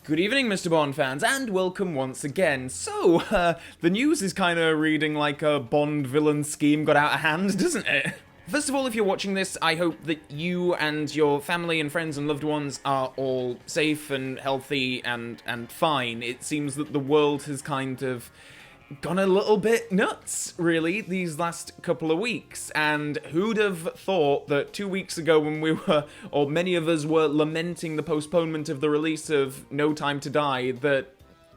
Good evening, Mr. Bond fans, and welcome once again. So, the news is kind of reading like a Bond villain scheme got out of hand, doesn't it? First of all, if you're watching this, I hope that you and your family and friends and loved ones are all safe and healthy and fine. It seems that the world has kind of gone a little bit nuts, really, these last couple of weeks. And who'd have thought that 2 weeks ago when we were, or many of us were lamenting the postponement of the release of No Time to Die, that,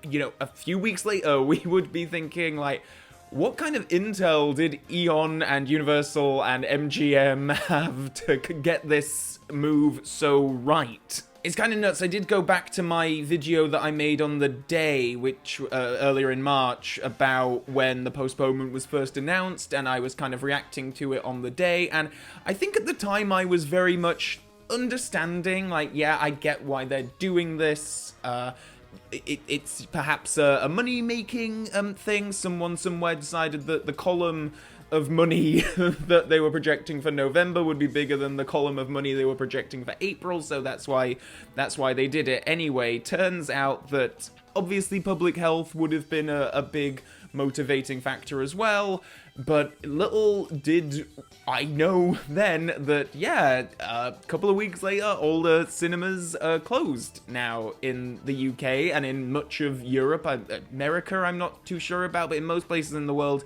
you know, a few weeks later we would be thinking, like, what kind of intel did Eon and Universal and MGM have to get this move so right? It's kind of nuts. I did go back to my video that I made on the day, which earlier in March, about when the postponement was first announced, and I was kind of reacting to it on the day, and I think at the time I was very much understanding, like, yeah, I get why they're doing this. It's perhaps a money-making thing. Someone somewhere decided that the column of money that they were projecting for November would be bigger than the column of money they were projecting for April, so that's why they did it. Anyway, turns out that obviously public health would have been a big motivating factor as well, but little did I know then that, yeah, a couple of weeks later, all the cinemas are closed now in the UK and in much of Europe. America, I'm not too sure about, but in most places in the world,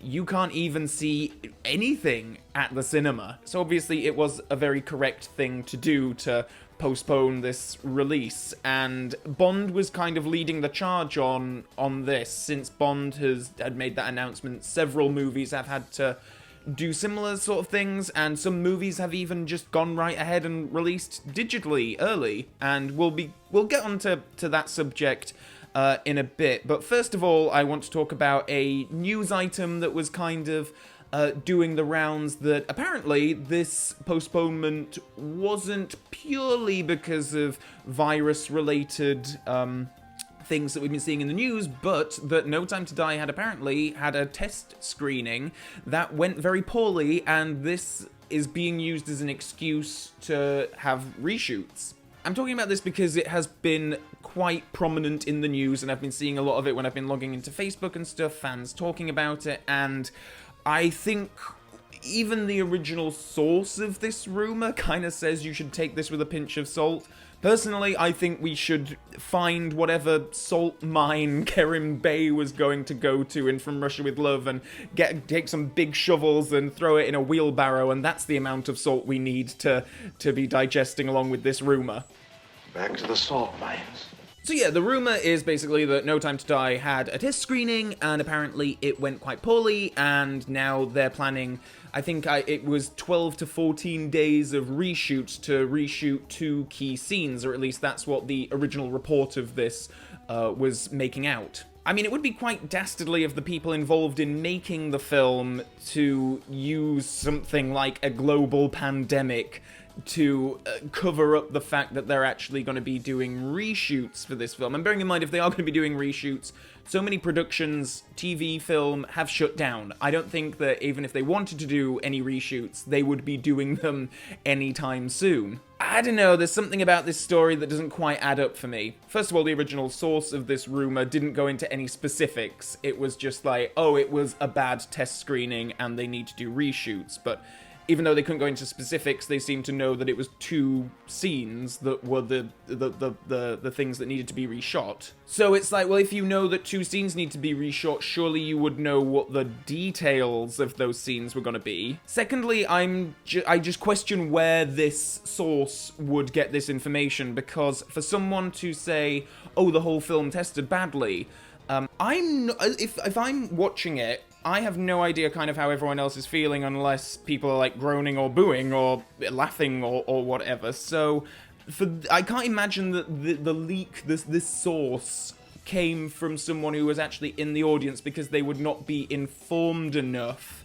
you can't even see anything at the cinema. So obviously it was a very correct thing to do to postpone this release, and Bond was kind of leading the charge on this. Since Bond had made that announcement, several movies have had to do similar sort of things, and some movies have even just gone right ahead and released digitally early, and we'll get onto that subject in a bit. But first of all, I want to talk about a news item that was kind of doing the rounds, that apparently this postponement wasn't purely because of virus-related things that we've been seeing in the news, but that No Time to Die had apparently had a test screening that went very poorly, and this is being used as an excuse to have reshoots. I'm talking about this because it has been quite prominent in the news, and I've been seeing a lot of it when I've been logging into Facebook and stuff, fans talking about it, and I think even the original source of this rumor kind of says you should take this with a pinch of salt. Personally, I think we should find whatever salt mine Kerim Bey was going to go to in From Russia with Love and take some big shovels and throw it in a wheelbarrow, and that's the amount of salt we need to be digesting along with this rumor. Back to the salt mines. So yeah, the rumor is basically that No Time to Die had a test screening, and apparently it went quite poorly, and now they're planning, I think it was 12 to 14 days of reshoots to reshoot 2 key scenes, or at least that's what the original report of this was making out. I mean, it would be quite dastardly of the people involved in making the film to use something like a global pandemic to cover up the fact that they're actually going to be doing reshoots for this film. And bearing in mind, if they are going to be doing reshoots, so many productions, TV, film, have shut down. I don't think that even if they wanted to do any reshoots, they would be doing them anytime soon. I don't know, there's something about this story that doesn't quite add up for me. First of all, the original source of this rumor didn't go into any specifics. It was just like, oh, it was a bad test screening and they need to do reshoots. But even though they couldn't go into specifics, they seemed to know that it was 2 scenes that were the things that needed to be reshot. So it's like, well, if you know that 2 scenes need to be reshot, surely you would know what the details of those scenes were going to be. Secondly, I just question where this source would get this information, because for someone to say, oh, the whole film tested badly, if I'm watching it, I have no idea kind of how everyone else is feeling unless people are like groaning or booing or laughing or whatever. So I can't imagine that the leak, this source, came from someone who was actually in the audience, because they would not be informed enough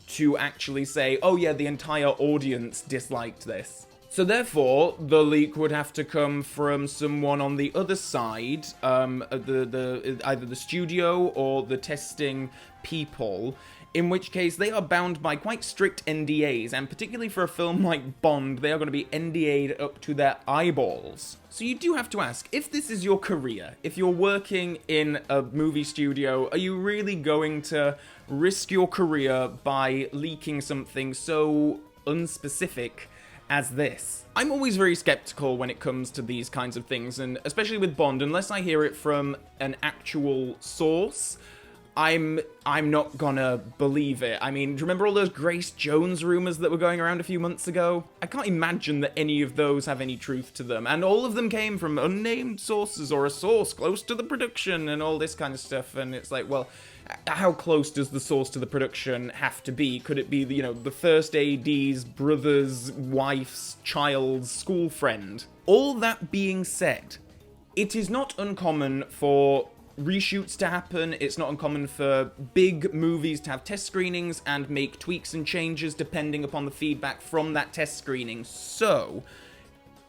to actually say, oh yeah, the entire audience disliked this. So therefore, the leak would have to come from someone on the other side, either the studio or the testing people, in which case they are bound by quite strict NDAs, and particularly for a film like Bond, they are going to be NDA'd up to their eyeballs. So you do have to ask, if this is your career, if you're working in a movie studio, are you really going to risk your career by leaking something so unspecific as this? I'm always very skeptical when it comes to these kinds of things, and especially with Bond, unless I hear it from an actual source, I'm not gonna believe it. I mean, do you remember all those Grace Jones rumors that were going around a few months ago? I can't imagine that any of those have any truth to them, and all of them came from unnamed sources or a source close to the production and all this kind of stuff, and it's like, well, how close does the source to the production have to be? Could it be, the first AD's brother's wife's child's school friend? All that being said, it is not uncommon for reshoots to happen. It's not uncommon for big movies to have test screenings and make tweaks and changes depending upon the feedback from that test screening. So,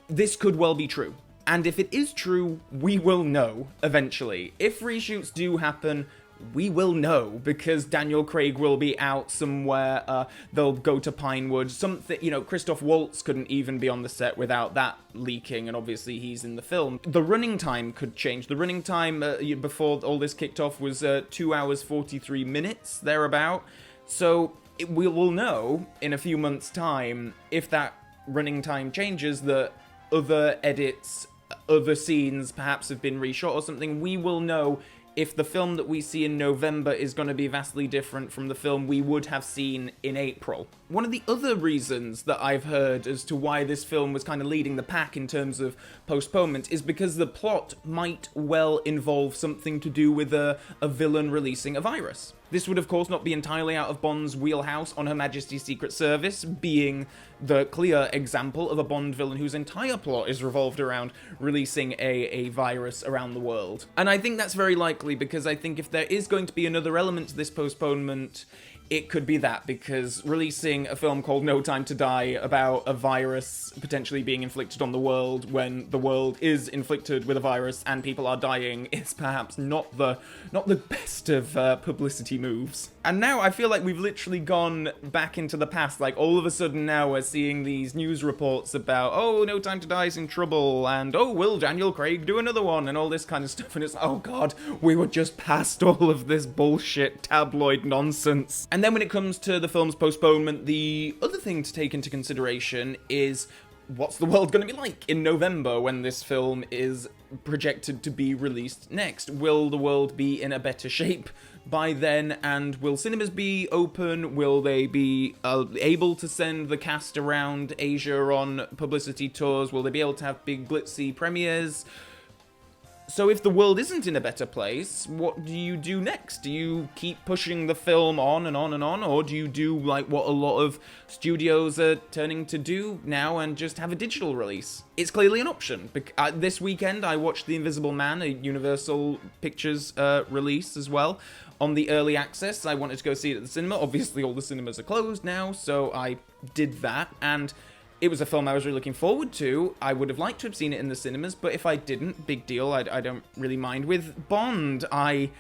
this could well be true. And if it is true, we will know eventually. If reshoots do happen, we will know, because Daniel Craig will be out somewhere, they'll go to Pinewood, something, Christoph Waltz couldn't even be on the set without that leaking, and obviously he's in the film. The running time could change. The running time before all this kicked off was 2 hours 43 minutes, thereabout, so we will know in a few months' time if that running time changes, that other edits, other scenes perhaps have been reshot or something. We will know if the film that we see in November is going to be vastly different from the film we would have seen in April. One of the other reasons that I've heard as to why this film was kind of leading the pack in terms of postponement is because the plot might well involve something to do with a villain releasing a virus. This would of course not be entirely out of Bond's wheelhouse on Her Majesty's Secret Service, being the clear example of a Bond villain whose entire plot is revolved around releasing a virus around the world. And I think that's very likely, because I think if there is going to be another element to this postponement, it could be that, because releasing a film called No Time to Die about a virus potentially being inflicted on the world when the world is inflicted with a virus and people are dying is perhaps not the best of publicity moves. And now I feel like we've literally gone back into the past. Like, all of a sudden now we're seeing these news reports about, oh, No Time to Die is in trouble, and oh, will Daniel Craig do another one, and all this kind of stuff, and it's, oh god, we were just past all of this bullshit tabloid nonsense. And then when it comes to the film's postponement, the other thing to take into consideration is, what's the world going to be like in November when this film is projected to be released next? Will the world be in a better shape by then, and will cinemas be open? Will they be able to send the cast around Asia on publicity tours? Will they be able to have big glitzy premieres? So if the world isn't in a better place, what do you do next? Do you keep pushing the film on and on and on, or do you do like what a lot of studios are turning to do now and just have a digital release? It's clearly an option. This weekend I watched The Invisible Man, a Universal Pictures release as well, on the early access. I wanted to go see it at the cinema. Obviously all the cinemas are closed now, so I did that, and it was a film I was really looking forward to. I would have liked to have seen it in the cinemas, but if I didn't, big deal, I don't really mind. With Bond, I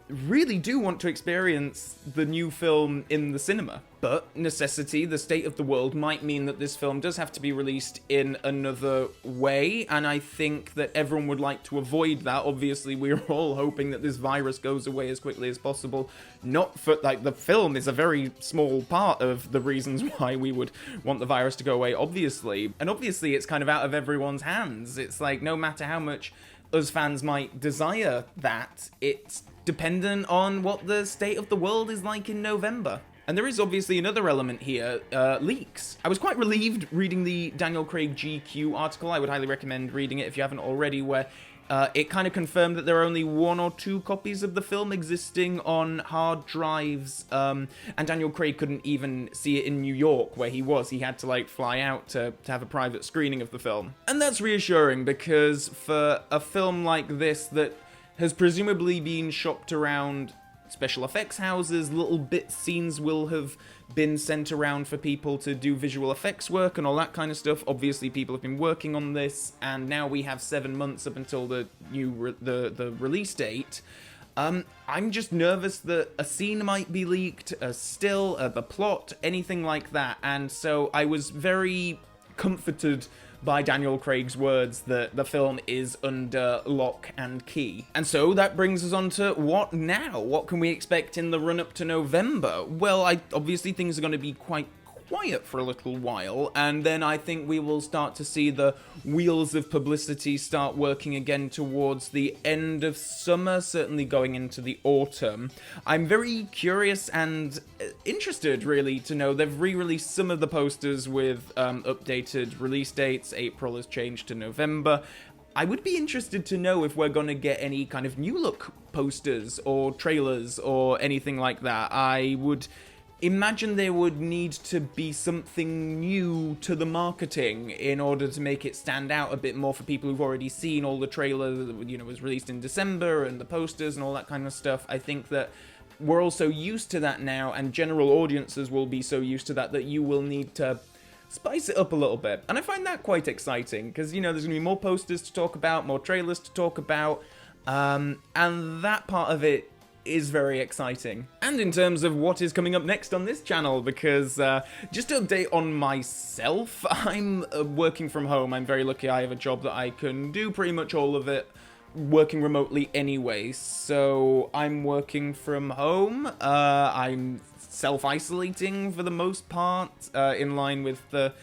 really do want to experience the new film in the cinema. But necessity, the state of the world, might mean that this film does have to be released in another way, and I think that everyone would like to avoid that. Obviously, we're all hoping that this virus goes away as quickly as possible. Not for, like, the film is a very small part of the reasons why we would want the virus to go away, obviously. And obviously, it's kind of out of everyone's hands. It's like, no matter how much us fans might desire that, it's dependent on what the state of the world is like in November. And there is obviously another element here, leaks. I was quite relieved reading the Daniel Craig GQ article. I would highly recommend reading it if you haven't already, where it kind of confirmed that there are only 1 or 2 copies of the film existing on hard drives, and Daniel Craig couldn't even see it in New York, where he was. He had to, like, fly out to have a private screening of the film. And that's reassuring, because for a film like this that has presumably been shopped around special effects houses, little bit scenes will have been sent around for people to do visual effects work and all that kind of stuff. Obviously, people have been working on this, and now we have 7 months up until the new the release date. I'm just nervous that a scene might be leaked, a still, the plot, anything like that, and so I was very comforted by Daniel Craig's words that the film is under lock and key. And so that brings us on to what now? What can we expect in the run-up to November? Well, obviously things are going to be quite quiet for a little while, and then I think we will start to see the wheels of publicity start working again towards the end of summer, certainly going into the autumn. I'm very curious and interested, really, to know they've re-released some of the posters with updated release dates. April has changed to November. I would be interested to know if we're going to get any kind of new look posters or trailers or anything like that. I would imagine there would need to be something new to the marketing in order to make it stand out a bit more for people who've already seen all the trailers that, was released in December and the posters and all that kind of stuff. I think that we're all so used to that now, and general audiences will be so used to that you will need to spice it up a little bit. And I find that quite exciting, because, there's going to be more posters to talk about, more trailers to talk about, and that part of it is very exciting. And in terms of what is coming up next on this channel, because just to update on myself, I'm working from home. I'm very lucky I have a job that I can do pretty much all of it working remotely anyway, so I'm working from home. I'm self-isolating for the most part, in line with the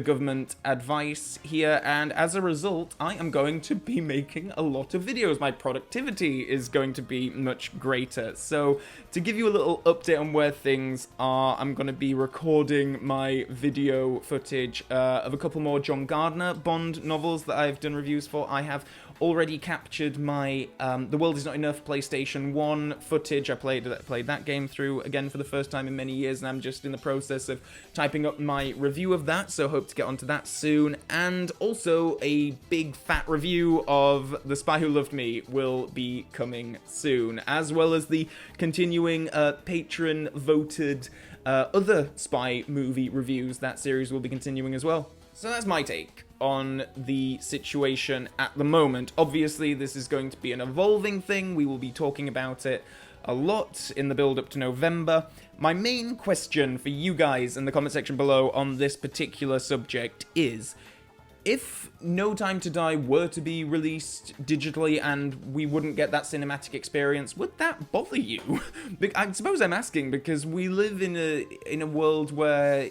government advice here, and as a result, I am going to be making a lot of videos. My productivity is going to be much greater. So, to give you a little update on where things are, I'm going to be recording my video footage of a couple more John Gardner Bond novels that I've done reviews for. I have already captured my The World Is Not Enough PlayStation 1 footage. I played that game through again for the first time in many years, and I'm just in the process of typing up my review of that, so hope to get onto that soon. And also a big fat review of The Spy Who Loved Me will be coming soon, as well as the continuing patron voted other spy movie reviews. That series will be continuing as well. So that's my take on the situation at the moment. Obviously, this is going to be an evolving thing. We will be talking about it a lot in the build-up to November. My main question for you guys in the comment section below on this particular subject is, if No Time to Die were to be released digitally and we wouldn't get that cinematic experience, would that bother you? I suppose I'm asking because we live in a world where,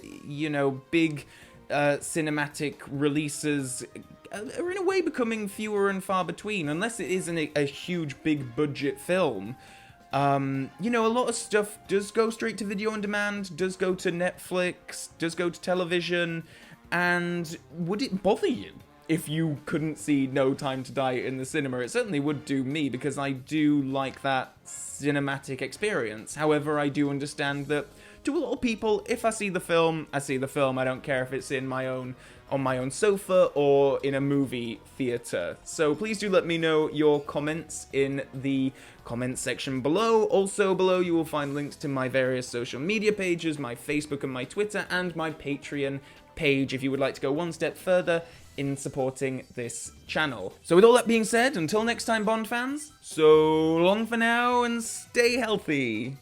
big cinematic releases are in a way becoming fewer and far between, unless it isn't a huge big budget film. A lot of stuff does go straight to video on demand, does go to Netflix, does go to television, and would it bother you if you couldn't see No Time to Die in the cinema? It certainly would do me, because I do like that cinematic experience. However, I do understand that to a lot of people, if I see the film, I see the film. I don't care if it's on my own sofa or in a movie theater. So please do let me know your comments in the comments section below. Also below you will find links to my various social media pages, my Facebook and my Twitter, and my Patreon page if you would like to go one step further in supporting this channel. So with all that being said, until next time, Bond fans, so long for now and stay healthy.